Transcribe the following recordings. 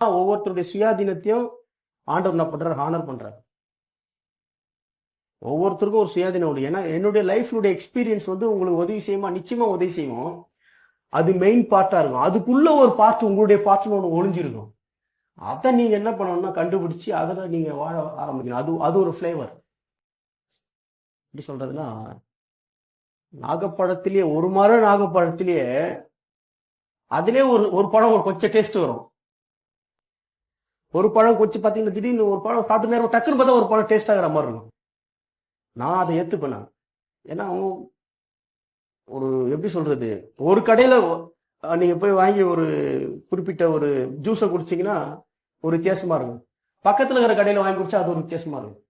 ஒவ்வொருத்தருடைய சுயாதீனத்தையும் ஆண்டவர் என்ன பண்றாரு, ஹானர் பண்றாரு. ஒவ்வொருத்தருக்கும் ஒரு சுயாதீனம் உண்டு. ஏன்னா என்னுடைய லைஃப்னுடைய எக்ஸ்பீரியன்ஸ் வந்து உங்களுக்கு உதவி செய்யுமா, நிச்சயமா உதவி செய்யும். அது மெயின் பார்ட்டா இருக்கும். அதுக்குள்ள ஒரு பார்ட் உங்களுடைய பார்ட்னு ஒன்று ஒளிஞ்சிருக்கும். அதை நீங்க என்ன பண்ணணும்னா கண்டுபிடிச்சு அதுல நீங்க வாழ ஆரம்பிக்கணும். அது ஒரு ஃபிளேவர். எப்படி சொல்றதுன்னா, நாகப்பழத்திலேயே ஒரு மரம் நாகப்பழத்திலேயே அதுலயே ஒரு ஒரு பழம் ஒரு கொஞ்சம் டேஸ்ட் வரும். ஒரு பழம் கொஞ்சம் பாத்தீங்கன்னா திடீர்னு ஒரு பழம் சாப்பிட்டு நேரம் டக்குன்னு பார்த்தா ஒரு பழம் டேஸ்ட் ஆகிற மாதிரி இருக்கும். நான் அதை ஏத்துப்பேன். ஏன்னா ஒரு எப்படி சொல்றது, ஒரு கடையில நீங்க போய் வாங்கி ஒரு குறிப்பிட்ட ஒரு ஜூஸை குடிச்சீங்கன்னா ஒரு வித்தியாசமா இருக்கும். பக்கத்துல இருக்கிற கடையில வாங்கி குடிச்சா அது ஒரு வித்தியாசமா இருக்கும்.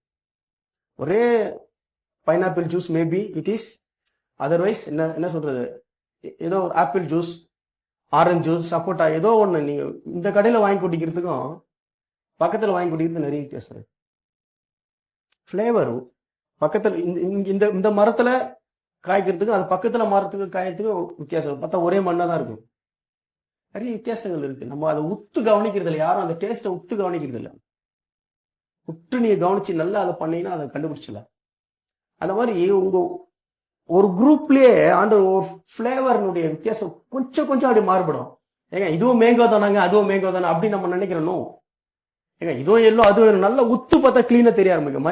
ஒரே pineapple juice maybe it is, otherwise என்ன என்ன சொல்றது, ஏதோ ஒரு ஆப்பிள் ஜூஸ், ஆரஞ்சு ஜூஸ், சப்போட்டா, ஏதோ ஒண்ணு நீங்க இந்த கடையில வாங்கி குடிக்கிறதுக்கும் பக்கத்துல வாங்கி குடிக்கிறது நிறைய வித்தியாசம் இருக்கு. ஃபிளேவரும் பக்கத்துல இந்த இந்த மரத்துல காய்க்கிறதுக்கும் அது பக்கத்துல மரத்துக்கு காய்க்கிறதுக்கும் வித்தியாசம். பார்த்தா ஒரே மண்ணா தான் இருக்கும். நிறைய வித்தியாசங்கள் இருக்கு. நம்ம அதை உத்து கவனிக்கிறது இல்லை. யாரும் அந்த டேஸ்ட்டை உத்து கவனிக்கிறது இல்லை. உத்து நீங்க கவனிச்சு நல்லா அதை பண்ணீங்கன்னா அதை கண்டுபிடிச்சல. அந்த மாதிரி உங்க ஒரு குரூப்லயே ஆண்டவர் ஒரு ஃபிளேவர்னுடைய வித்தியாசம் கொஞ்சம் கொஞ்சம் அப்படி மாறுபடும். ஏங்க இதுவும் மேங்கோ தானாங்க, அதுவும் மேங்கோ தானே அப்படி நம்ம நினைக்கிறோம். ஏங்க இதுவும் எல்லோ அதுவும் நல்லா உத்து பார்த்தா கிளீனா தெரிய ஆரம்பிக்கும்.